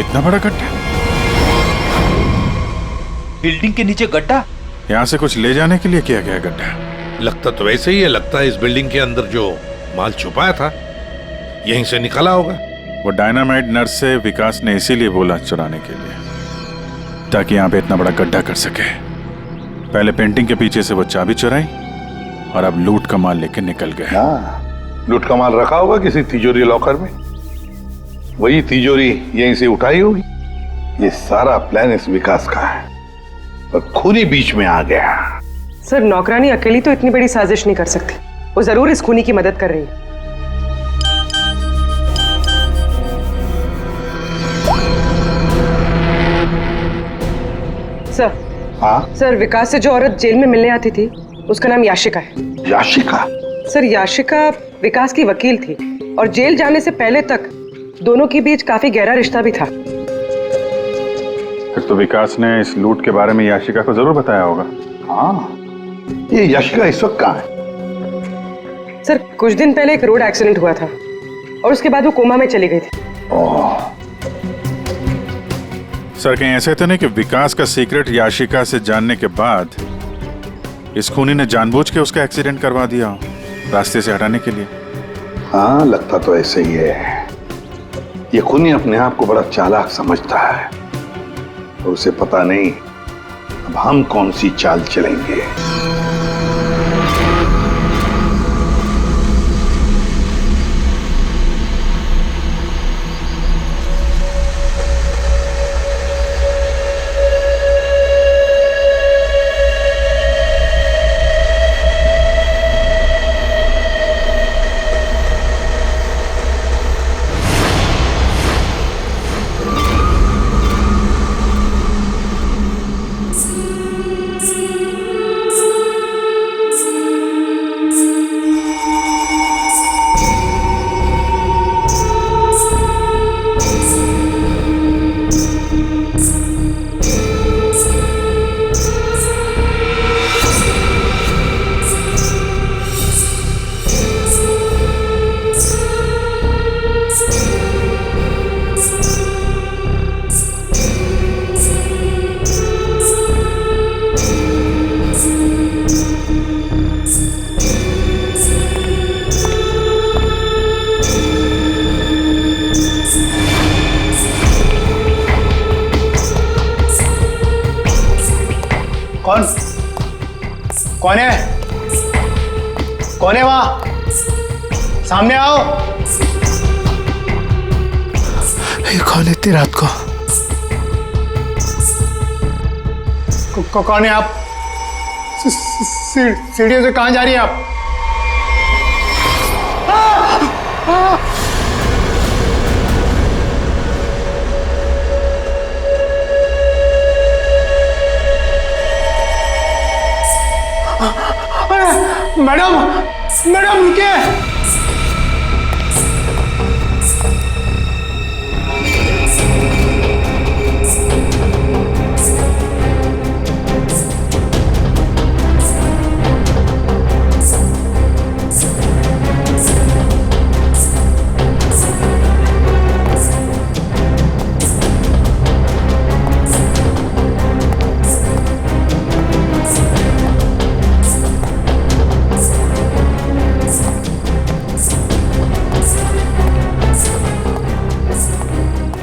इतना बड़ा गड्ढा? बिल्डिंग के नीचे गड्ढा? यहाँ से कुछ ले जाने के लिए किया गया गड्ढा? लगता तो वैसे ही है। लगता है इस बिल्डिंग के अंदर जो माल छुपाया था यहीं से निकला होगा। वो डायनामाइट नर्स से विकास ने इसीलिए बोला चुराने के लिए, ताकि यहाँ पे इतना बड़ा गड्ढा कर सके। पहले पेंटिंग के पीछे से वो चाबी चुराई और अब लूट का माल लेके निकल गए। हाँ, लूट का माल रखा होगा किसी तिजोरी लॉकर में, वही तिजोरी यहीं से उठाई होगी। ये सारा प्लान इस विकास का है, पर खूनी बीच में आ गया। सर, नौकरानी अकेली तो इतनी बड़ी साजिश नहीं कर सकती। वो जरूर इस खूनी की मदद कर रही है। सर। हाँ सर, विकास से जो औरत जेल में मिलने आती थी उसका नाम याशिका है। याशिका? सर, याशिका विकास की वकील थी और जेल जाने से पहले तक दोनों के बीच काफी गहरा रिश्ता भी था। फिर तो विकास ने इस लूट के बारे में याशिका को जरूर बताया होगा। हाँ, ये याशिका इस वक्त कहाँ है? सर, कुछ दिन पहले एक रोड एक्सीडेंट हुआ था और उसके बाद वो कोमा में चली गई थी। ओह, सर, कहीं ऐसे तो नहीं कि विकास का सीक्रेट याशिका से जानने के बाद इस खूनी ने जानबूझ के उसका एक्सीडेंट करवा दिया हो, रास्ते से हटाने के लिए? हाँ, लगता तो ऐसे ही है। ये खूनी अपने आप को बड़ा चालाक समझता है और उसे पता नहीं अब हम कौन सी चाल चलेंगे। कौन है? कौन है वहां? सामने आओ। ये कौन है इतनी रात को? कौन है आप? सीढ़ियों से कहां जा रही हैं आप? मैडम, मैडम रुकिए।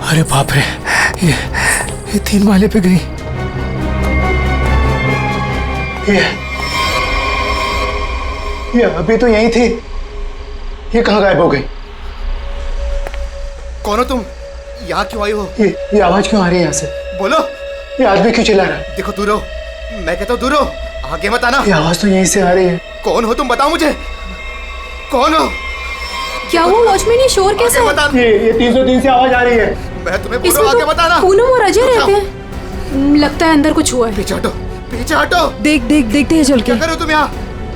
अरे बाप रे, ये 3 माले पे गई। ये अभी तो यही थी, ये कहाँ गायब हो गई? कौन हो तुम? यहाँ क्यों आई हो? ये आवाज क्यों आ रही है यहाँ से? बोलो। ये आदमी क्यों चिल्ला रहा है? देखो, दूर हो। मैं कहता हूँ दूर हो, आगे मत आना। ये आवाज तो यहीं से आ रही है। कौन हो तुम? बताओ मुझे, कौन हो? क्या वो वॉचमैन? ये शोर कैसा है? ये 303 से आवाज आ रही है। मैं तुम्हें बोल रहा हूं, आगे मत आना। पूनम और अजय रहते हैं। लगता है अंदर कुछ हुआ है। पीछे हटो, पीछे हटो। देखते हैं चल के। क्या कर रहे हो तुम यहाँ?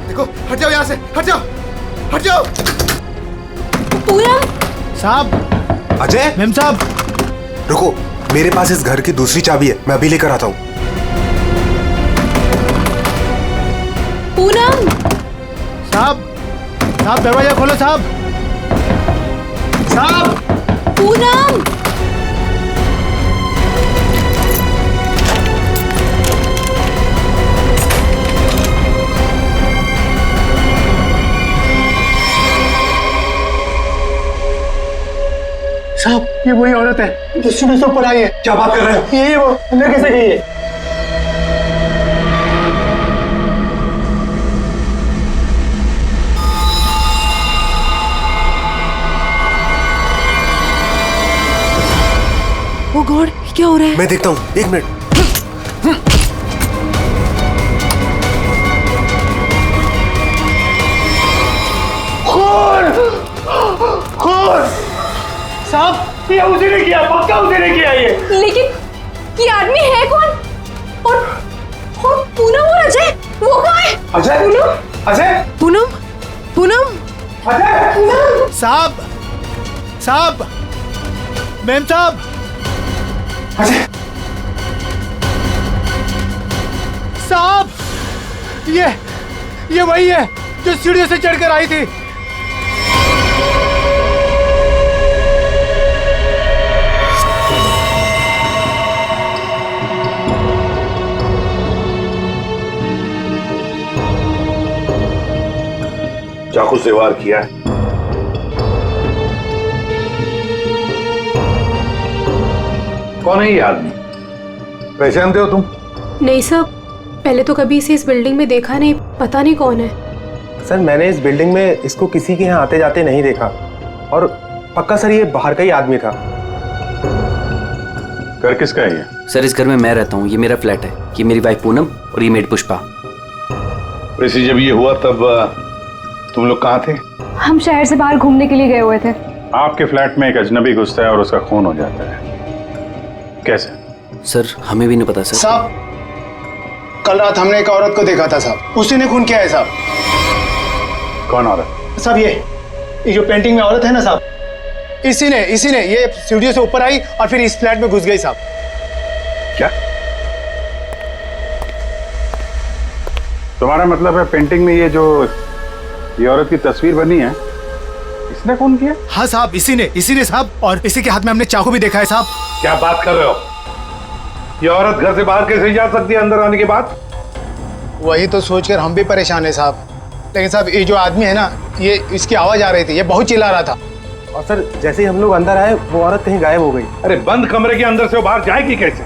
देखो, हट जाओ यहाँ से, हट जाओ, हट जाओ। पूनम साहब। अजय, मैम साहब, रुको, मेरे पास इस घर की दूसरी चाबी है, मैं अभी लेकर आता हूँ। पूनम। साहब, साहब दरवाजा खोलो साहब। साहब। पूनम। साहब ये वही औरत है जो सीढ़ी से ऊपर आई है। क्या बात कर रहे हो? यही वो अंदर कैसे गई है? ओ गॉड, क्या हो रहा है? मैं देखता हूँ, 1 मिनट। साहब ये उसी ने किया, पक्का उसी ने किया ये। लेकिन ये आदमी है कौन? और पूनम और अजय, वो कहाँ है? अजय? अजय? पूनम, पूनम, अजय? साहब, साहब, मैम साहब। अजय साहब, ये वही है जो सीढ़ियों से चढ़कर आई थी। चाकू से वार किया है। कौन है ये आदमी? पहचानते हो तुम? नहीं सर, पहले तो कभी इसे इस बिल्डिंग में देखा नहीं, पता नहीं कौन है। सर मैंने इस बिल्डिंग में इसको किसी के यहाँ आते जाते नहीं देखा, और पक्का सर ये बाहर का ही आदमी था। घर किसका है ये? सर इस घर में मैं रहता हूँ, ये मेरा फ्लैट है, ये मेरी वाइफ पूनम और ये मेड पुष्पा। वैसे जब ये हुआ तब तुम लोग कहाँ थे? हम शहर से बाहर घूमने के लिए गए हुए थे। आपके फ्लैट में एक अजनबी घुसता है और उसका खून हो जाता है, कैसे? सर हमें भी नहीं पता सर। साहब कल रात हमने एक औरत को देखा था साहब, उसी ने खून किया है साहब। कौन औरत? साहब ये जो पेंटिंग में औरत है ना साहब, इसी ने ये सीढ़ियों से ऊपर आई और फिर इस फ्लैट में घुस गई साहब। क्या? तुम्हारा मतलब है पेंटिंग में ये औरत की तस्वीर बनी है, इसने खून किया? हाँ साहब, इसी ने साहब, और इसी के हाथ में हमने चाकू भी देखा है साहब। क्या बात कर रहे हो? ये औरत घर से बाहर कैसे जा सकती है अंदर आने के बाद? वही तो सोचकर हम भी परेशान है साहब। लेकिन साहब ये जो आदमी है ना, ये इसकी आवाज आ रही थी, ये बहुत चिल्ला रहा था। और सर जैसे ही हम लोग अंदर आए वो औरत कहीं गायब हो गई। अरे बंद कमरे के अंदर से वो बाहर जाएगी कैसे?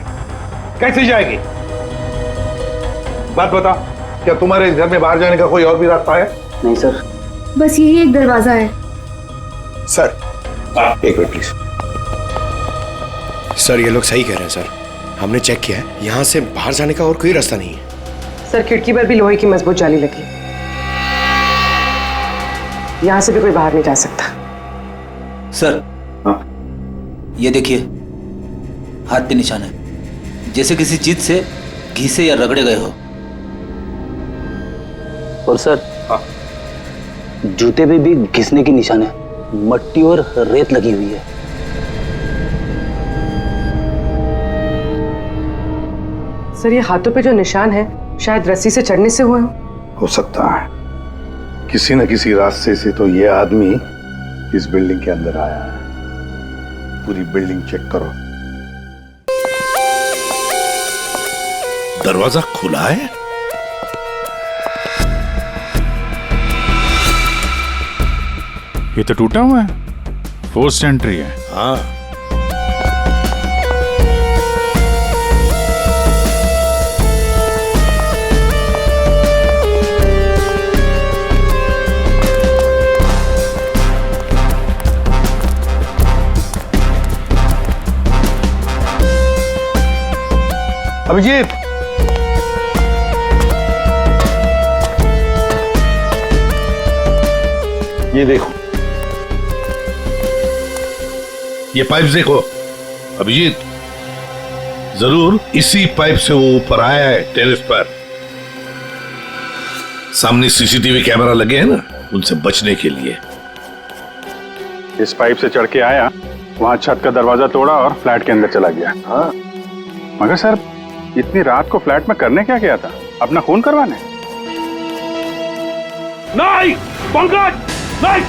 कैसे जाएगी? बात बताओ, क्या तुम्हारे इस घर में बाहर जाने का कोई और भी रास्ता है? नहीं सर, बस यही एक दरवाजा है। सर एक मिनट प्लीज। सर ये लोग सही कह रहे हैं सर, हमने चेक किया है, यहाँ से बाहर जाने का और कोई रास्ता नहीं है। सर खिड़की पर भी लोहे की मजबूत जाली लगी, यहाँ से भी कोई बाहर नहीं जा सकता। सर ये देखिए, हाथ पे निशान है, जैसे किसी चीज से घिसे या रगड़े गए हो। और सर जूते पे भी घिसने की निशान है, मट्टी और रेत लगी हुई है। सर ये हाथों पे जो निशान है शायद रस्सी से चढ़ने से हुए हो सकता है, किसी न किसी रास्ते से तो ये आदमी इस बिल्डिंग के अंदर आया है। पूरी बिल्डिंग चेक करो। दरवाजा खुला है? ये तो टूटा हुआ है, फोर्स्ड एंट्री है। हाँ। अभिजीत, ये देखो, ये पाइप देखो अभिजीत, जरूर इसी पाइप से वो ऊपर आया है टेरेस पर। सामने सीसीटीवी कैमरा लगे हैं ना, उनसे बचने के लिए। इस पाइप से चढ़ के आया, वहां छत का दरवाजा तोड़ा और फ्लैट के अंदर चला गया। हाँ, मगर सर इतनी रात को फ्लैट में करने क्या गया था? अपना खून करवाने? नहीं पंकज, नहीं।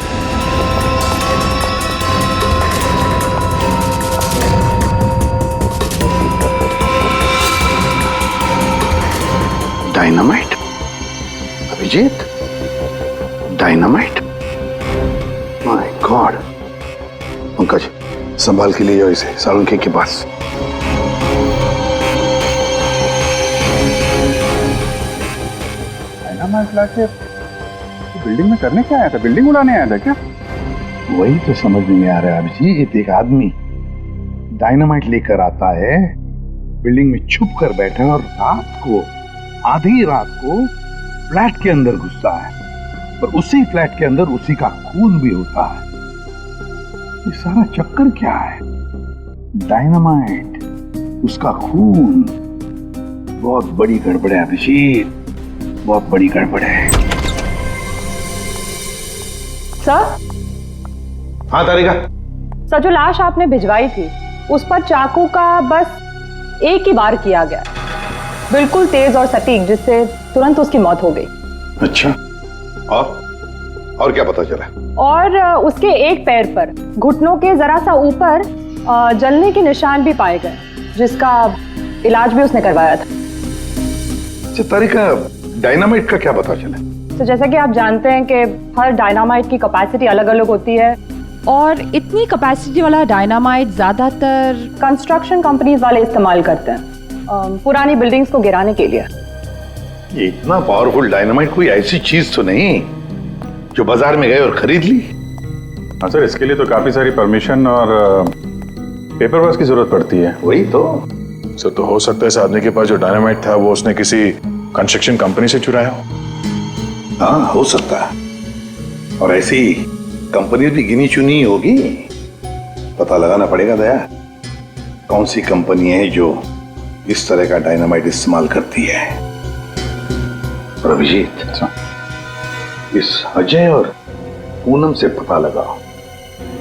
Dynamite? Abhijit, dynamite? My god. Pankaj, संभाल के ले जाओ इसे सालुंखे के पास। बिल्डिंग में करने क्या आया था? बिल्डिंग उड़ाने आया था क्या? वही तो समझ नहीं आ रहा है अभिजीत। एक आदमी डायनामाइट लेकर आता है, बिल्डिंग में छुप कर बैठा है और रात को, आधी रात को फ्लैट के अंदर घुसता है, और उसी फ्लैट के अंदर उसी का खून भी होता है। ये सारा चक्कर क्या है? डायनामाइट, उसका खून। बहुत बड़ी गड़बड़ है अभिजीत, बहुत बड़ी गड़बड़ है। सर? हाँ तारिका। सर, जो लाश आपने भिजवाई थी उस पर चाकू का बस एक ही बार किया गया, बिल्कुल तेज और सटीक, जिससे तुरंत उसकी मौत हो गई। अच्छा, और क्या पता चला? और उसके एक पैर पर घुटनों के जरा सा ऊपर जलने के निशान भी पाए गए, जिसका इलाज भी उसने करवाया था। अच्छा तारिका, डायनामाइट का क्या पता चला? तो जैसा कि आप जानते हैं कि हर डायनामाइट की कैपेसिटी अलग अलग होती है, और इतनी कैपेसिटी वाला डायनामाइट ज्यादातर कंस्ट्रक्शन कंपनीज वाले इस्तेमाल करते हैं पुरानी बिल्डिंग्स को गिराने के लिए। ये इतना पावरफुल डायनामाइट कोई ऐसी चीज तो नहीं जो बाजार में गए और खरीद ली? हाँ सर, इसके लिए तो काफी सारी परमिशन और पेपर वर्क की जरूरत पड़ती है। वही तो सर, तो हो सकता है इस आदमी के पास जो डायनामाइट था वो उसने किसी कंस्ट्रक्शन कंपनी से चुराया हो। हाँ, हो सकता है। और ऐसी कंपनी भी गिनी चुनी होगी, पता लगाना पड़ेगा दया, कौन सी कंपनी है जो इस तरह का डायनामाइट इस्तेमाल करती है। और अभिजीत, इस अजय और पूनम से पता लगाओ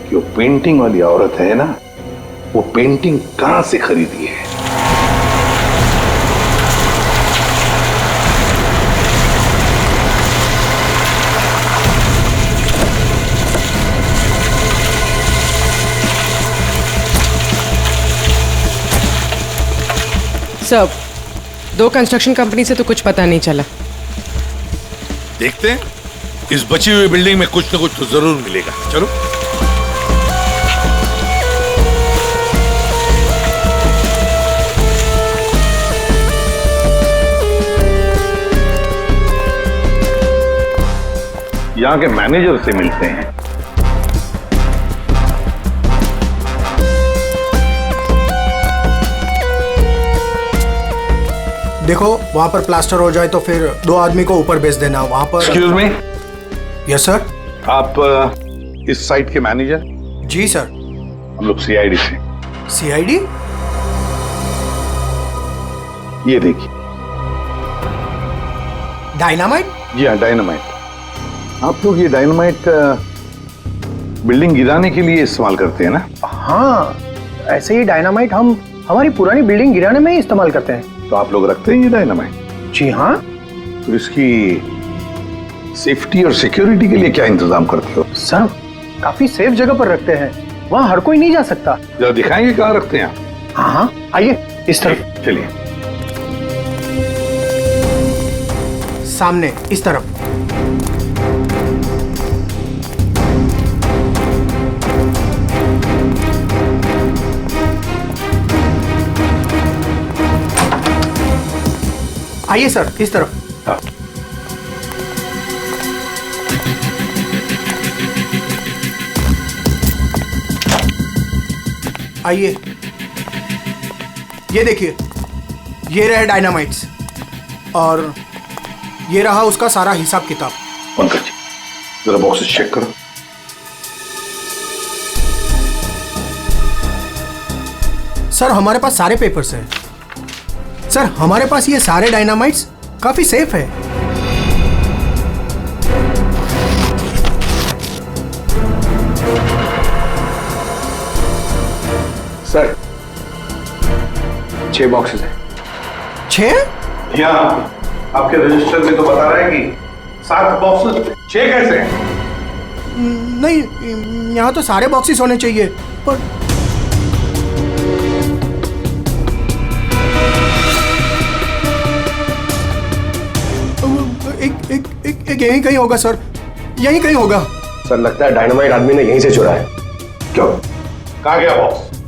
कि वो पेंटिंग वाली औरत है ना, वो पेंटिंग कहां से खरीदी है। सर, 2 कंस्ट्रक्शन कंपनी से तो कुछ पता नहीं चला। देखते हैं, इस बची हुई बिल्डिंग में कुछ न कुछ तो जरूर मिलेगा। चलो। यहाँ के मैनेजर से मिलते हैं। देखो, वहां पर प्लास्टर हो जाए तो फिर 2 आदमी को ऊपर भेज देना। वहां पर। Excuse me. Yes sir. आप इस साइट के मैनेजर? जी सर। हम लोग सीआईडी से। सीआईडी? ये देखिए। डायनामाइट? जी हाँ, डायनामाइट। आप लोग ये डायनामाइट बिल्डिंग गिराने के लिए इस्तेमाल करते हैं ना? हाँ, ऐसे ही डायनामाइट हम हमारी पुरानी बिल्डिंग गिराने में ही इस्तेमाल करते हैं। तो आप लोग रखते हैं ये डायनामाइट? जी हाँ। तो इसकी सेफ्टी और सिक्योरिटी के लिए क्या इंतजाम करते हो? सर, काफी सेफ जगह पर रखते हैं, वहाँ हर कोई नहीं जा सकता। जरा दिखाएंगे कहाँ रखते हैं आप? हाँ हाँ, आइए इस तरफ। चलिए। सामने इस तरफ। आइए सर, इस तरफ। हाँ। आइए, ये देखिए, ये रहे डायनामाइट्स और ये रहा उसका सारा हिसाब किताब। पंकज जी, जरा बॉक्सेस चेक करो। सर, हमारे पास सारे पेपर्स हैं। सर, हमारे पास ये सारे डायनामाइट्स काफी सेफ है। सर, 6 बॉक्सेस हैं। 6? यहाँ आपके रजिस्टर में तो बता रहा है कि 7 बॉक्सेस। 6 कैसे हैं? नहीं, यहाँ तो सारे बॉक्सेस होने चाहिए, पर एक यहीं कहीं होगा सर, यहीं कहीं होगा। सर, लगता है डायनामाइट आदमी ने यहीं से चुराया है। क्यों? कहाँ गया बॉक्स?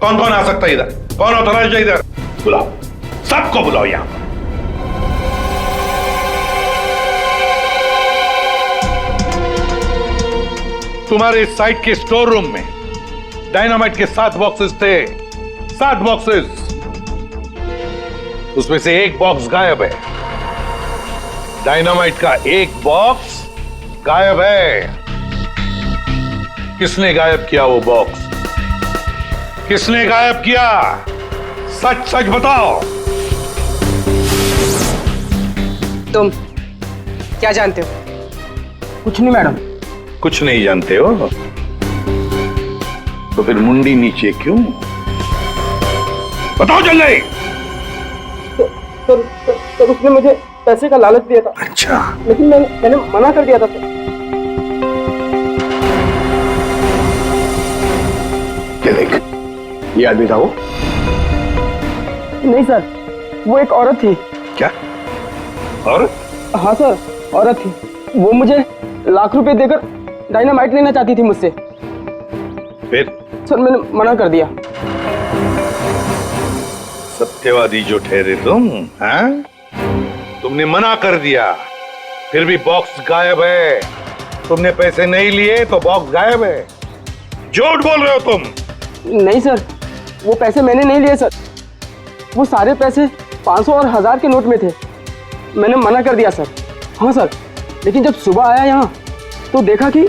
कौन कौन आ सकता है इधर? कौन ऑथराइज है इधर? बुलाओ, सबको बुलाओ यहां पर। तुम्हारे साइट के स्टोर रूम में डायनामाइट के 7 बॉक्सेस थे। 7 बॉक्सेस, उसमें से एक बॉक्स गायब है। डायनामाइट का एक बॉक्स गायब है। किसने गायब किया वो बॉक्स? किसने गायब किया? सच सच बताओ। तुम क्या जानते हो? कुछ नहीं मैडम। कुछ नहीं जानते हो तो फिर मुंडी नीचे क्यों? बताओ जल्दी। सर उसने मुझे पैसे का लालच दिया था। अच्छा, लेकिन मैंने मना कर दिया था सर। ये देख, ये आदमी था वो? नहीं सर, वो एक औरत थी। क्या? और? हाँ सर, औरत थी। वो मुझे लाख रुपए देकर डायनामाइट लेना चाहती थी मुझसे। फिर? सर मैंने मना कर दिया। सत्यवादी जो ठहरे तुम, हैं? तुमने मना कर दिया, फिर भी बॉक्स गायब है। तुमने पैसे नहीं लिए तो बॉक्स गायब है। झूठ बोल रहे हो तुम। नहीं सर, वो पैसे मैंने नहीं लिए सर। वो सारे पैसे 500 और 1000 के नोट में थे। मैंने मना कर दिया सर। हाँ सर, लेकिन जब सुबह आया यहाँ तो देखा कि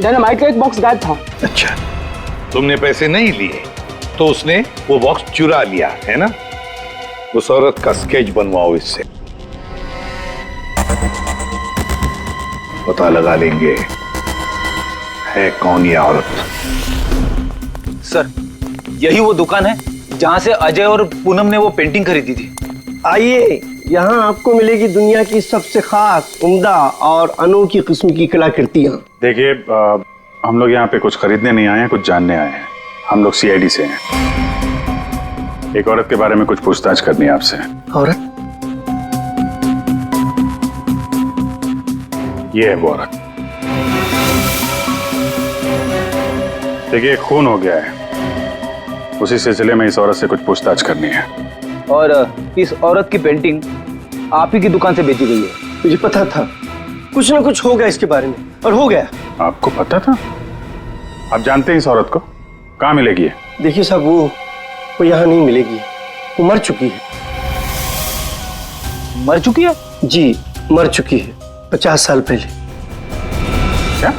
डायनामाइट का एक बॉक्स गायब था। अच्छा, तुमने पैसे नहीं लिए तो उसने वो बॉक्स चुरा लिया है ना? उस औरत का स्केच बनवाओ इससे, पता लगा लेंगे है कौन ये औरत। सर, यही वो दुकान है जहां से अजय और पूनम ने वो पेंटिंग खरीदी थी। आइए, यहाँ आपको मिलेगी दुनिया की सबसे खास, उम्दा और अनोखी किस्म की कलाकृतियाँ। देखिए, हम लोग यहाँ पे कुछ खरीदने नहीं आए हैं, कुछ जानने आए हैं। हम लोग सीआईडी से हैं। एक औरत के बारे में कुछ पूछताछ करनी है आपसे। औरत? ये है वो औरत। देखिए, खून हो गया है, उसी सिलसिले में इस औरत से कुछ पूछताछ करनी है। और इस औरत की पेंटिंग आप ही की दुकान से बेची गई है। मुझे पता था कुछ ना कुछ होगा इसके बारे में, और हो गया। आपको पता था? आप जानते हैं इस औरत को? कहाँ मिलेगी है? देखिए साहब, वो यहाँ नहीं मिलेगी। वो मर चुकी है। मर चुकी है? जी, मर चुकी है 50 साल पहले। क्या?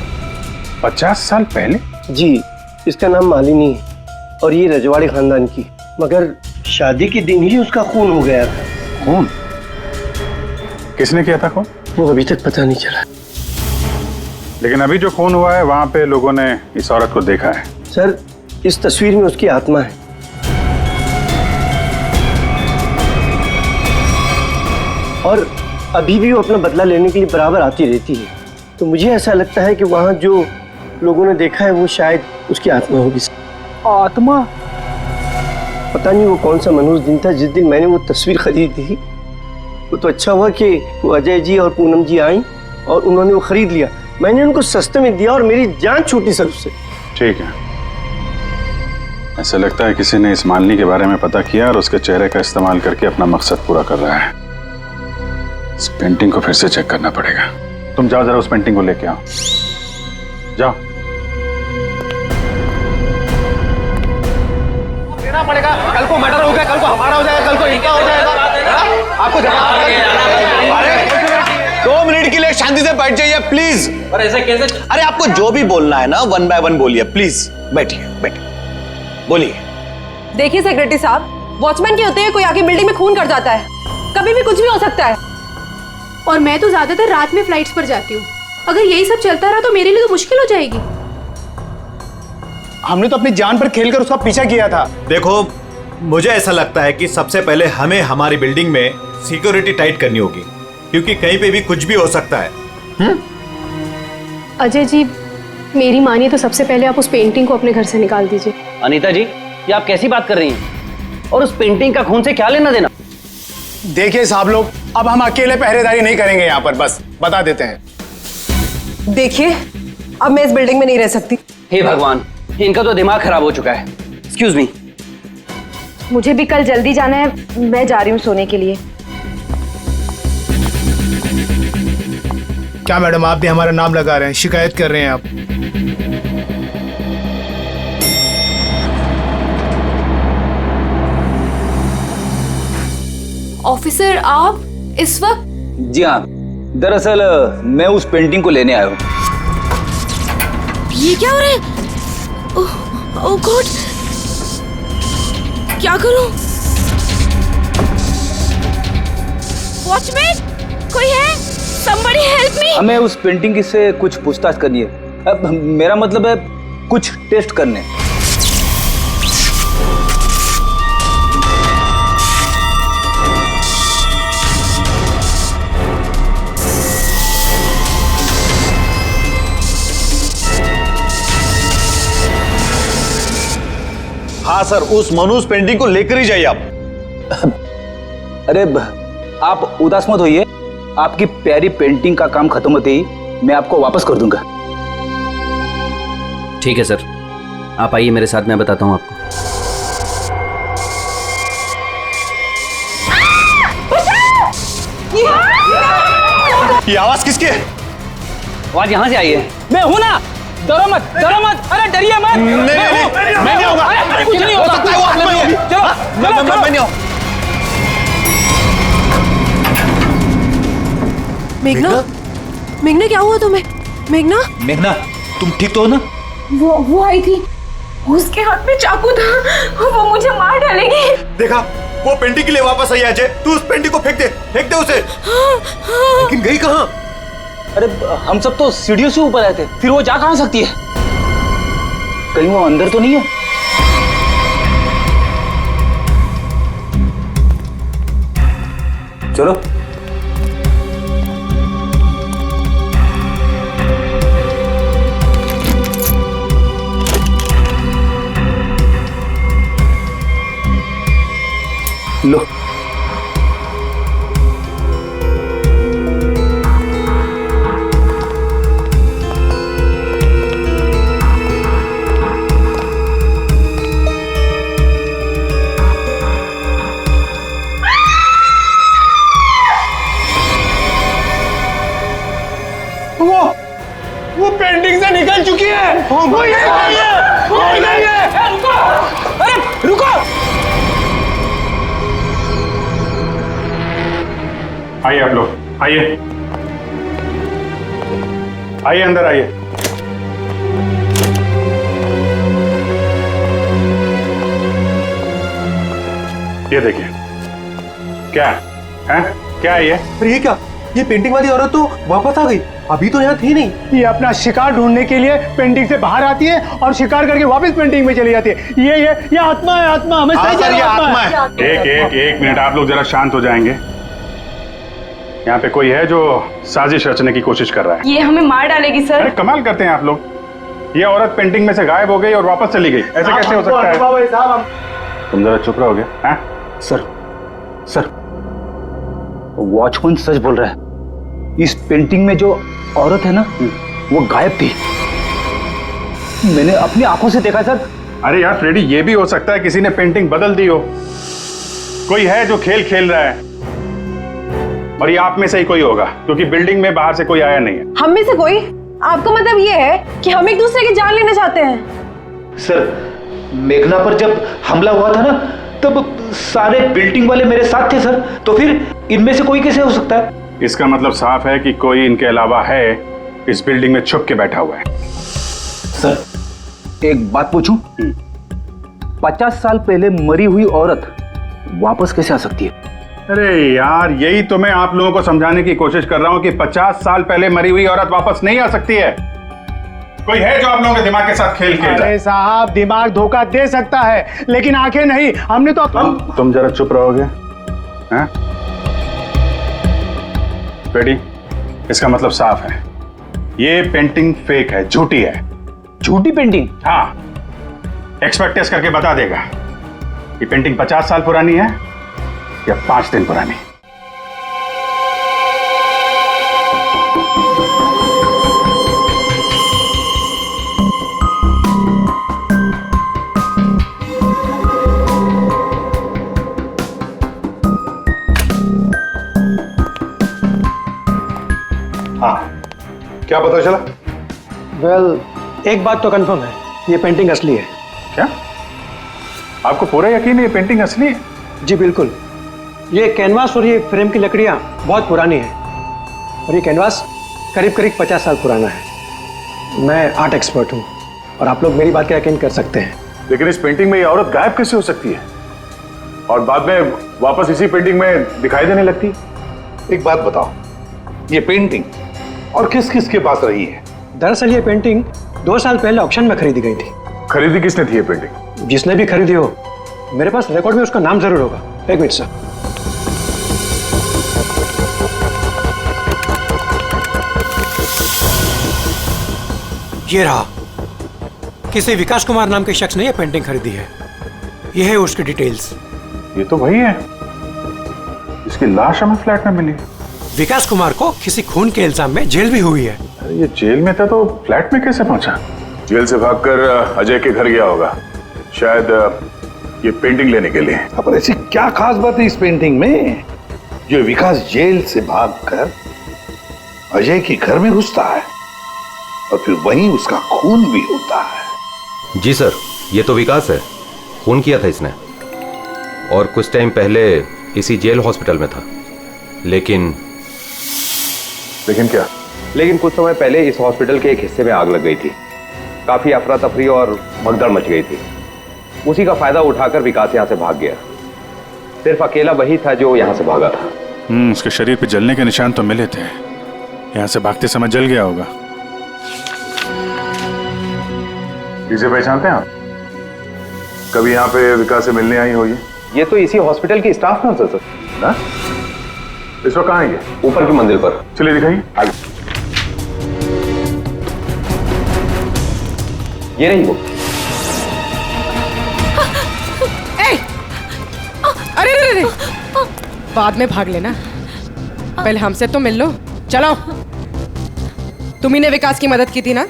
50 साल पहले? जी, इसका नाम मालिनी है और ये रजवाड़ी खानदान की, मगर शादी के दिन ही उसका खून हो गया था। खून? किसने किया था खून? वो अभी तक पता नहीं चला। लेकिन अभी जो खून हुआ है वहां पे लोगों ने इस औरत को देखा है। सर, इस तस्वीर में उसकी आत्मा है। और अभी भी वो अपना बदला लेने के लिए बराबर आती रहती है। तो मुझे ऐसा लगता है कि वहां जो लोगों ने देखा है वो शायद उसकी आत्मा होगी। आत्मा? पता नहीं वो कौन सा मनहूस दिन था जिस दिन मैंने वो तस्वीर खरीदी थी। वो तो अच्छा हुआ कि वो अजय जी और पूनम जी आई और उन्होंने वो खरीद लिया। मैंने उनको सस्ते में दिया और मेरी जान छूटी सर उससे। ठीक है, ऐसा लगता है किसी ने इस मालिनी के बारे में पता किया और उसके चेहरे का इस्तेमाल करके अपना मकसद पूरा कर रहा है। इस पेंटिंग को फिर से चेक करना पड़ेगा। तुम जाओ, जरा उस पेंटिंग को लेके आओ। जाओ। देना पड़ेगा। कल को मर्डर हो गया, कल को हमारा हो जाएगा, कल को इनका हो जाएगा। आपको 2 मिनट के लिए शांति से बैठ जाइए प्लीज। पर ऐसे कैसे? अरे आपको जो भी बोलना है ना 1 बाय 1 बोलिए प्लीज। बैठिए बैठिए, बोलिए। देखिए सेक्रेटरी साहब, वॉचमैन के होते हुए कोई आके बिल्डिंग में खून कर जाता है। कभी भी कुछ भी हो सकता है। और मैं तो ज्यादातर रात में फ्लाइट्स पर जाती हूँ। अगर यही सब चलता रहा तो मेरे लिए तो मुश्किल हो जाएगी। हमने तो अपनी जान पर खेलकर उसका पीछा किया था। देखो, मुझे ऐसा लगता है कि सबसे पहले हमें हमारी बिल्डिंग में सिक्योरिटी टाइट करनी होगी, क्योंकि कहीं पे भी कुछ भी हो सकता है। अजय जी, मेरी मानिए तो सबसे पहले आप उस पेंटिंग को अपने घर से निकाल दीजिए। अनीता जी, ये आप कैसी बात कर रही हैं? और उस पेंटिंग का खून से क्या लेना देना? देखिए साहब लोग, अब हम अकेले पहरेदारी नहीं करेंगे यहाँ पर, बस बता देते हैं। देखिए, अब मैं इस बिल्डिंग में नहीं रह सकती। हे भगवान, इनका तो दिमाग खराब हो चुका है। Excuse me. मुझे भी कल जल्दी जाना है, मैं जा रही हूँ सोने के लिए। क्या मैडम, आप भी हमारा नाम लगा रहे हैं, शिकायत कर रहे हैं आप? ऑफिसर, आप इस वक्त? जी हाँ, दरअसल मैं उस पेंटिंग को लेने आया हूँ। ये क्या हो रहा है? ओह गॉड, क्या करूं? वॉचमैन, कोई है? Somebody help me! हमें उस पेंटिंग से कुछ पूछताछ करनी है। अब मेरा मतलब है कुछ टेस्ट करने। हाँ सर, उस मनुष्य पेंटिंग को लेकर ही जाइए आप। अरे आप उदास मत होइए, आपकी प्यारी पेंटिंग का काम खत्म होते ही मैं आपको वापस कर दूंगा। ठीक है सर, आप आइए मेरे साथ, मैं बताता हूँ आपको। ये आवाज किसकी है? आवाज यहाँ से आई है। मैं हूं ना, डरो मत, डरो मत, अरे डरिए मत। मैं नहीं होगा। अरे कुछ नहीं होगा, सकता है वो आत्मा ही होगी। चलो मैं नहीं हूं। मेघना, मेघना क्या हुआ तुम्हें? मेघना, मेघना, तुम ठीक तो हो ना? वो आई थी, उसके हाथ में चाकू था, वो मुझे मार डालेगी। देखा, वो पेंटिंग के लिए वापस आई अजय। तू उस पेंटिंग को फेंक दे उसे। लेकिन गई कहाँ? अरे हम सब तो सीढ़ियों से ऊपर आए थे, फिर वो जा कहाँ सकती है? कहीं वो अंदर तो नहीं है? चलो। लो, वो पेंटिंग से निकल चुकी है। वो ये गई है। रुको, अरे रुको। आइए आप लोग, आइए आइए, अंदर आइए। ये देखिए, क्या है? क्या है ये? अरे ये क्या? ये पेंटिंग वाली औरत तो वापस आ गई, अभी तो यहाँ थी नहीं। ये अपना शिकार ढूंढने के लिए पेंटिंग से बाहर आती है और शिकार करके वापस पेंटिंग में चली जाती है। ये आत्मा है, आत्मा। हमें सही सर, ये आत्मा है। एक मिनट, आप लोग जरा शांत हो जाएंगे। यहाँ पे कोई है जो साजिश रचने की कोशिश कर रहा है। ये हमें मार डालेगी सर। अरे कमाल करते हैं आप लोग। ये औरत पेंटिंग में से गायब हो गई और वापस चली गई, ऐसे कैसे हो सकता है? तुम जरा चुप रहोगे? सर, वॉचमैन सच बोल रहा है। इस पेंटिंग में जो औरत है ना, वो गायब थी। मैंने अपनी आंखों से देखा सर। अरे यार फ्रेडी, ये भी हो सकता है किसी ने पेंटिंग बदल दी हो। कोई है जो खेल खेल रहा है, और ये आप में से ही कोई होगा, क्योंकि बिल्डिंग में बाहर से कोई आया नहीं है। हम में से कोई? आपका मतलब ये है कि हम एक दूसरे की जान लेना चाहते हैं? सर, मेघना पर जब हमला हुआ था ना, तब सारे बिल्डिंग वाले मेरे साथ थे सर। तो फिर इनमें से कोई कैसे हो सकता है? इसका मतलब साफ है कि कोई इनके अलावा है, इस बिल्डिंग में छुप के बैठा हुआ है। सर, एक बात पूछूं? 50 साल पहले मरी हुई औरत वापस कैसे आ सकती है? अरे यार, यही तो मैं आप लोगों को समझाने की कोशिश कर रहा हूं कि 50 साल पहले मरी हुई औरत वापस नहीं आ सकती है। कोई है जो आप लोगों के दिमाग के साथ खेल खेल रहा है? अरे साहब, दिमाग धोखा दे सकता है, लेकिन आंखें नहीं। हमने तो तुम जरा चुप रहोगे? हैं? रेडी? इसका मतलब साफ है, ये पेंटिंग फेक है, झूठी है। झूठी पेंटिंग? हाँ, एक्सपर्ट टेस्ट करके बता देगा ये पेंटिंग 50 साल पुरानी है या 5 दिन पुरानी। क्या पता चला? वेल, एक बात तो कंफर्म है, ये पेंटिंग असली है। क्या आपको पूरा यकीन है ये पेंटिंग असली है? जी बिल्कुल। ये कैनवास और ये फ्रेम की लकड़ियाँ बहुत पुरानी है और ये कैनवास करीब करीब 50 साल पुराना है। मैं आर्ट एक्सपर्ट हूँ और आप लोग मेरी बात का यकीन कर सकते हैं। लेकिन इस पेंटिंग में ये औरत गायब कैसे हो सकती है और बाद में वापस इसी पेंटिंग में दिखाई देने लगती? एक बात बताओ, ये पेंटिंग और किस किस के पास रही है? दरअसल ये पेंटिंग 2 साल पहले ऑक्शन में खरीदी गई थी। खरीदी किसने थी ये पेंटिंग? जिसने भी खरीदी हो, मेरे पास रिकॉर्ड में उसका नाम जरूर होगा। एक मिनट सर। ये रहा, किसी विकास कुमार नाम के शख्स ने यह पेंटिंग खरीदी है। यह है उसकी डिटेल्स। ये तो वही है, इसकी लाश हमें फ्लैट में मिली। विकास कुमार को किसी खून के इल्जाम में जेल भी हुई है। ये जेल में था तो फ्लैट में कैसे पहुंचा? जेल से भागकर अजय के घर गया होगा, शायद ये पेंटिंग लेने के लिए। अब ऐसी क्या खास बात है इस पेंटिंग में जो विकास जेल से भागकर अजय के घर में घुसता है और फिर वहीं उसका खून भी होता है? जी सर, ये तो विकास है, खून किया था इसने और कुछ टाइम पहले इसी जेल हॉस्पिटल में था। लेकिन क्या? लेकिन कुछ समय पहले इस हॉस्पिटल के एक हिस्से में आग लग गई थी। काफी अफरा तफरी और भगदड़ मच गई थी। उसी का फायदा उठाकर विकास यहाँ से भाग गया। सिर्फ अकेला वही था जो यहाँ से भागा था। उसके शरीर पे जलने के निशान तो मिले थे, यहाँ से भागते समय जल गया होगा। इसे पहचानते हैं आप? कभी यहाँ पे विकास से मिलने आई हो? ये तो इसी हॉस्पिटल की स्टाफ नर्स है सर। ना? इस वक्त कहाँ है ये? ऊपर की मंजिल पर। चलिए दिखाइए। आगे। ये नहीं वो। अरे अरे अरे, बाद में भाग लेना, पहले हमसे तो मिल लो। चलो, तुम्ही ने विकास की मदद की थी ना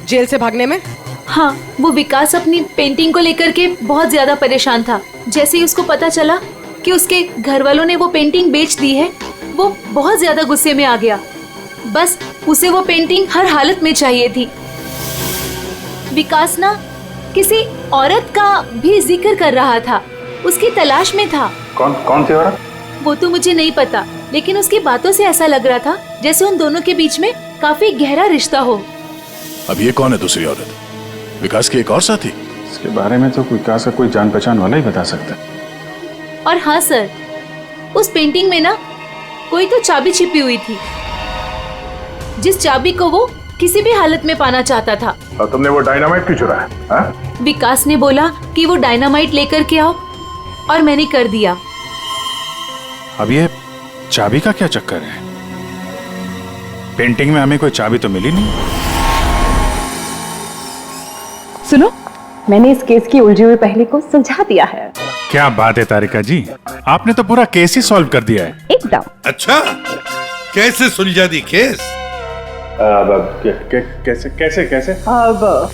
जेल से भागने में? हाँ, वो विकास अपनी पेंटिंग को लेकर के बहुत ज्यादा परेशान था। जैसे ही उसको पता चला कि उसके घर वालों ने वो पेंटिंग बेच दी है, वो बहुत ज्यादा गुस्से में आ गया। बस उसे वो पेंटिंग हर हालत में चाहिए थी। विकास ना किसी औरत का भी जिक्र कर रहा था, उसकी तलाश में था। कौन सी औरत? वो तो मुझे नहीं पता, लेकिन उसकी बातों से ऐसा लग रहा था जैसे उन दोनों के बीच में काफी गहरा रिश्ता हो। अब ये कौन है दूसरी औरत? विकास की एक और साथी? इसके बारे में तो विकास का कोई जान पहचान वाला ही बता सकता है। और हाँ सर, उस पेंटिंग में ना कोई तो चाबी छिपी हुई थी, जिस चाबी को वो किसी भी हालत में पाना चाहता था। और तुमने वो डायनामाइट क्यों चुराया? विकास ने बोला कि वो डायनामाइट लेकर के आओ और मैंने कर दिया। अब ये चाबी का क्या चक्कर है? पेंटिंग में हमें कोई चाबी तो मिली नहीं। सुनो, मैंने इस केस की उलझी हुई पहेली को सुलझा दिया है। क्या बात है तारिका जी, आपने तो पूरा केस ही सॉल्व कर दिया है। एकदम। अच्छा, कैसे सुलझा दी केस? कैसे कैसे कैसे? अब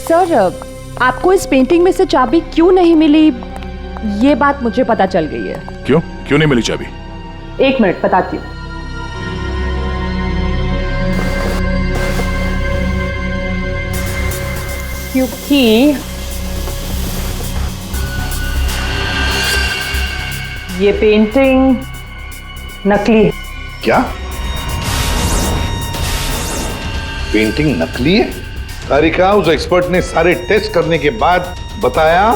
सर, आपको इस पेंटिंग में से चाबी क्यों नहीं मिली, ये बात मुझे पता चल गई है। क्यों नहीं मिली चाबी? 1 मिनट बताती हूँ। क्योंकि ये पेंटिंग नकली है। क्या? पेंटिंग नकली है? तारिका, उस एक्सपर्ट ने सारे टेस्ट करने के बाद बताया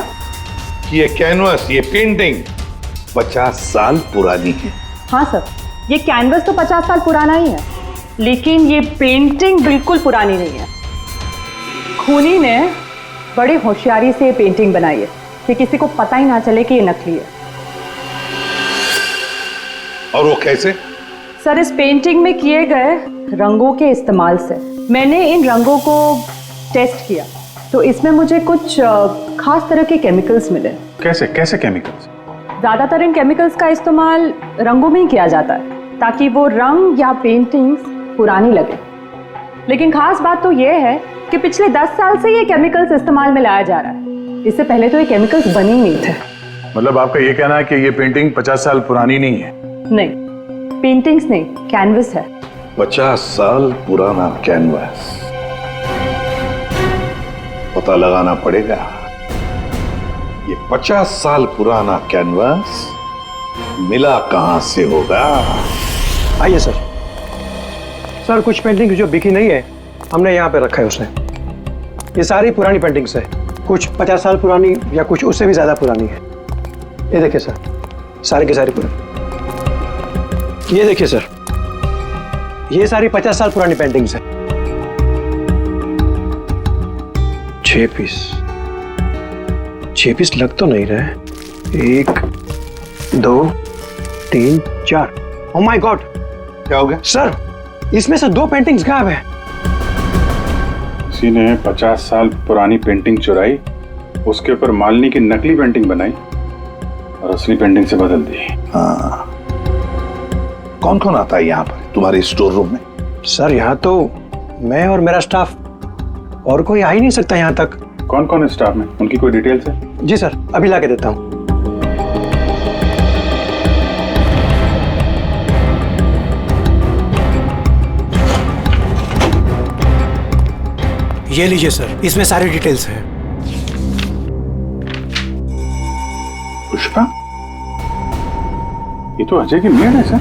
कि ये कैनवस, ये पेंटिंग 50 साल पुरानी है। हाँ सर, ये कैनवस तो 50 साल पुराना ही है, लेकिन ये पेंटिंग बिल्कुल पुरानी नहीं है। खूनी ने बड़ी होशियारी से ये पेंटिंग बनाई है कि किसी को पता ही ना चले कि ये नकली है। और वो कैसे? सर, इस पेंटिंग में किए गए रंगों के इस्तेमाल से मैंने इन रंगों को टेस्ट किया, तो इसमें मुझे कुछ खास तरह के केमिकल्स मिले। कैसे कैसे केमिकल्स? ज्यादातर इन केमिकल्स का इस्तेमाल रंगों में ही किया जाता है ताकि वो रंग या पेंटिंग्स पुरानी लगे। लेकिन खास बात तो ये है कि पिछले 10 साल से ये केमिकल्स इस्तेमाल में लाया जा रहा है। इससे पहले तो ये केमिकल्स बने ही नहीं थे। मतलब आपका ये कहना है कि ये पेंटिंग 50 साल पुरानी नहीं है? नहीं, पेंटिंग्स नहीं, कैनवस है। 50 साल पुराना कैनवास, पता लगाना पड़ेगा ये 50 साल पुराना कैनवास मिला कहां से होगा। आइए सर। सर कुछ पेंटिंग जो बिकी नहीं है हमने यहाँ पे रखा है उसने। ये सारी पुरानी पेंटिंग्स है, कुछ 50 साल पुरानी या कुछ उससे भी ज्यादा पुरानी है। ये देखिए सर, सारी की सारी पुरानी। ये देखिए सर, ये सारी 50 साल पुरानी पेंटिंग्स है। 6 पीस लग तो नहीं रहे। 1 2 3 4। ओह माय गॉड, क्या हो गया सर? इसमें से 2 पेंटिंग्स गायब है। किसी ने 50 साल पुरानी पेंटिंग चुराई, उसके ऊपर मालिनी की नकली पेंटिंग बनाई और असली पेंटिंग से बदल दी। हाँ, कौन कौन आता है यहाँ पर तुम्हारे स्टोर रूम में? सर यहाँ तो मैं और मेरा स्टाफ, और कोई आ ही नहीं सकता यहाँ तक। कौन कौन है स्टाफ में? उनकी कोई डिटेल्स है? जी सर, अभी ला के देता हूँ। ये लीजिए सर, इसमें सारी डिटेल्स हैं। पुष्पा, ये तो अजय की मेड है सर।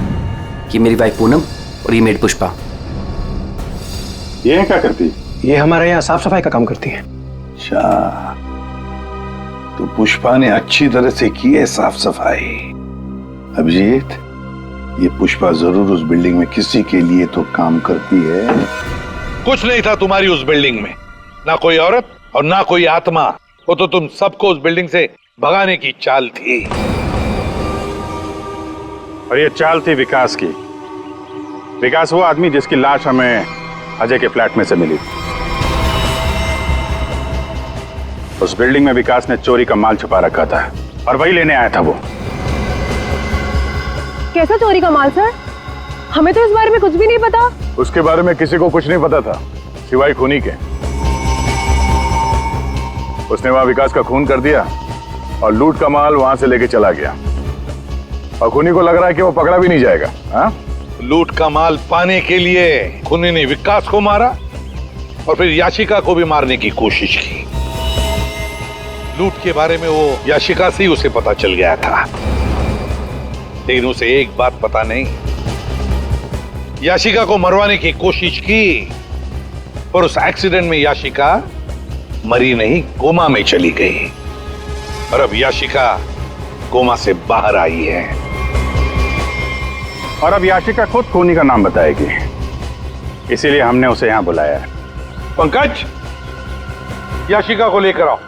ये मेरी वाइफ पूनम और ये मेड पुष्पा। ये क्या करती है? ये हमारे यहाँ साफ सफाई का काम करती है। अच्छा, तो पुष्पा ने अच्छी तरह से की है साफ सफाई। अभिजीत, ये पुष्पा जरूर उस बिल्डिंग में किसी के लिए तो काम करती है। कुछ नहीं था तुम्हारी उस बिल्डिंग में, ना कोई औरत और ना कोई आत्मा। वो तो तुम सबको उस बिल्डिंग से भगाने की चाल थी। और ये चाल थी विकास की। विकास वो आदमी जिसकी लाश हमें अजय के फ्लैट में से मिली। उस बिल्डिंग में विकास ने चोरी का माल छुपा रखा था और वही लेने आया था वो। कैसा चोरी का माल सर? हमें तो इस बारे में कुछ भी नहीं पता। उसके बारे में किसी को कुछ नहीं पता था सिवाय खूनी के। उसने वहां विकास का खून कर दिया और लूट का माल वहां से लेके चला गया। और खूनी को लग रहा है कि वो पकड़ा भी नहीं जाएगा। हाँ? लूट का माल पाने के लिए खूनी ने विकास को मारा और फिर याशिका को भी मारने की कोशिश की। लूट के बारे में वो याशिका से ही उसे पता चल गया था, लेकिन उसे एक बात पता नहीं। याशिका को मरवाने की कोशिश की, पर उस एक्सीडेंट में याशिका मरी नहीं, कोमा में चली गई। और अब याशिका कोमा से बाहर आई है। और अब याशिका खुद खूनी का नाम बताएगी, इसीलिए हमने उसे यहां बुलाया है। पंकज, याशिका को लेकर आओ।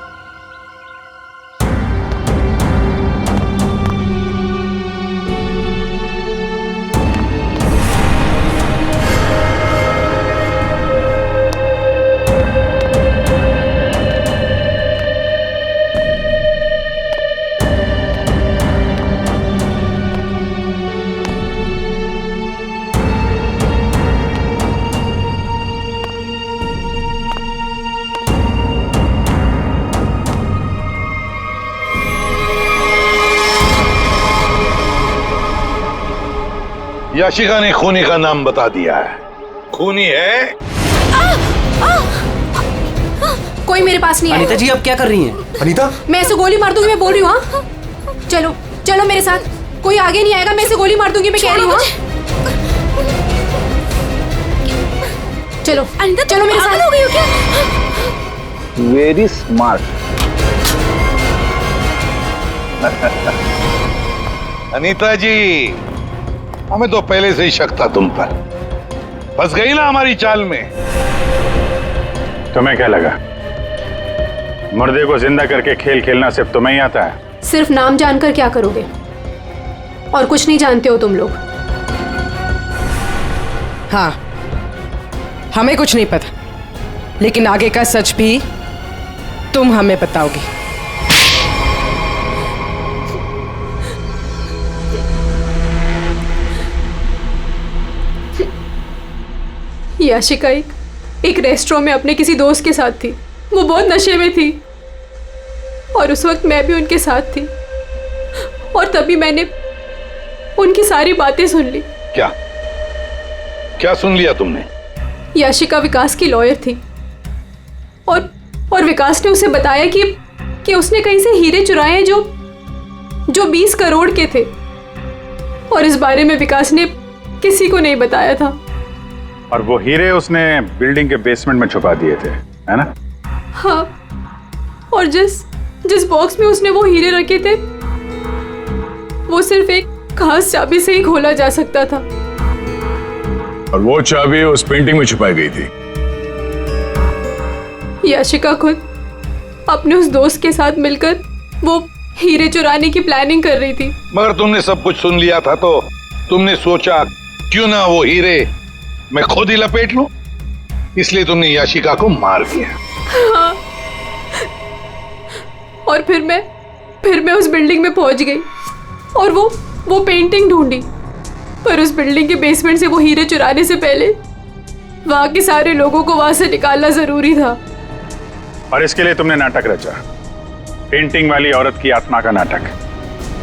याशिका ने खूनी का नाम बता दिया है। खूनी है कोई मेरे पास नहीं अनीता जी, आप क्या कर रही हैं? अनीता, मैं ऐसे गोली मार दूंगी, मैं बोल रही हूँ। हाँ, चलो चलो मेरे साथ, कोई आगे नहीं आएगा, मैं ऐसे गोली मार दूंगी, मैं कह रही हूँ। चलो अनीता, चलो मेरे साथ। हो गई हो क्या? Very smart. अनीता जी, हमें तो पहले से ही शक था तुम पर। फंस गई ना हमारी चाल में। तुम्हें क्या लगा मुर्दे को जिंदा करके खेल खेलना सिर्फ तुम्हें ही आता है? सिर्फ नाम जानकर क्या करोगे? और कुछ नहीं जानते हो तुम लोग। हाँ, हमें कुछ नहीं पता, लेकिन आगे का सच भी तुम हमें बताओगी। याशिका एक रेस्टोरेंट में अपने किसी दोस्त के साथ थी। वो बहुत नशे में थी और उस वक्त मैं भी उनके साथ थी, और तभी मैंने उनकी सारी बातें सुन ली। क्या क्या सुन लिया तुमने? याशिका विकास की लॉयर थी और विकास ने उसे बताया कि उसने कहीं से हीरे चुराए हैं जो 20 करोड़ के थे, और इस बारे में विकास ने किसी को नहीं बताया था। और वो हीरे उसने बिल्डिंग के बेसमेंट में छुपा दिए थे, है ना? हाँ, और जिस बॉक्स में उसने वो हीरे रखे थे वो सिर्फ एक खास चाबी से ही खोला जा सकता था। और वो चाबी उस पेंटिंग में छुपाई गई थी। याशिका खुद अपने उस दोस्त के साथ मिलकर वो हीरे चुराने की प्लानिंग कर रही थी। मगर तुमने सब कुछ सुन लिया था तो तुमने सोचा क्यों ना वो हीरे मैं खुद ही लपेट लूं, इसलिए तुमने याशिका को मार दिया। हाँ। और फिर मैं उस बिल्डिंग में पहुंच गई और वो पेंटिंग ढूंढी, पर उस बिल्डिंग के बेसमेंट से वो हीरे चुराने से पहले वहां के सारे लोगों को वहां से निकालना जरूरी था। और इसके लिए तुमने नाटक रचा, पेंटिंग वाली औरत की आत्मा का नाटक,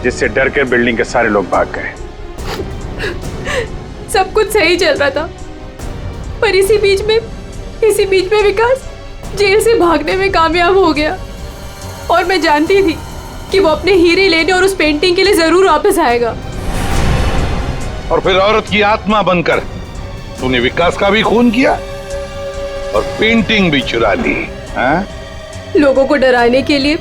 जिससे डर के बिल्डिंग के सारे लोग भाग गए। सब कुछ सही चल रहा था, पर इसी बीच में विकास जेल से भागने में कामयाब हो गया, और मैं जानती थी कि वो अपने हीरे लेने और उस पेंटिंग के लिए जरूर वापस आएगा। और फिर औरत की आत्मा बनकर तूने विकास का भी खून किया और पेंटिंग भी चुरा ली। हाँ? लोगों को डराने के लिए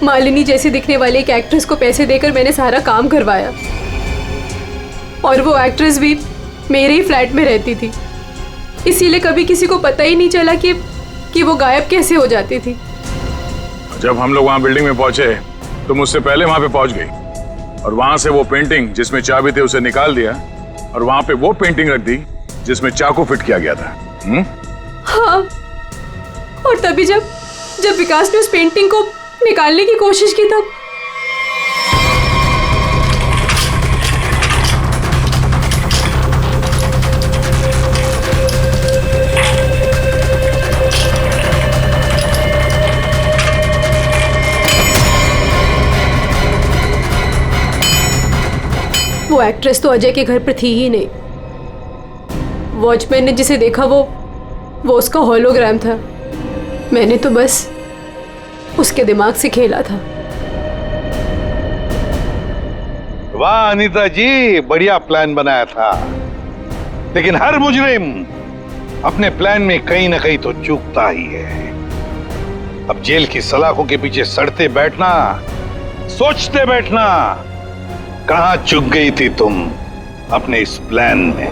मालिनी जैसी दिखने वाली एक एक्ट्रेस को पैसे देकर मैंने सारा काम करवाया, और वो एक्ट्रेस भी मेरे ही फ्लैट में रहती थी, इसीलिए कभी किसी को पता ही नहीं चला कि वो गायब कैसे हो जाती थी। जब हम लोग वहां बिल्डिंग में पहुंचे तो मुझसे पहले वहां पे पहुंच गई, और वहां से वो पेंटिंग जिसमें चाबी थी उसे निकाल दिया, और वहां पे वो पेंटिंग रख दी जिसमें चाकू फिट किया गया था। हाँ, और तभी जब विकास ने उस पेंटिंग को निकालने की कोशिश की तब वो एक्ट्रेस तो अजय के घर पर थी ही नहीं। वॉचमैन ने जिसे देखा वो उसका होलोग्राम था। मैंने तो बस उसके दिमाग से खेला था। वाह अनीता जी, बढ़िया प्लान बनाया था, लेकिन हर मुजरिम अपने प्लान में कहीं ना कहीं तो चूकता ही है। अब जेल की सलाखों के पीछे सड़ते बैठना, सोचते बैठना, कहां चूक गई थी तुम अपने इस प्लान में?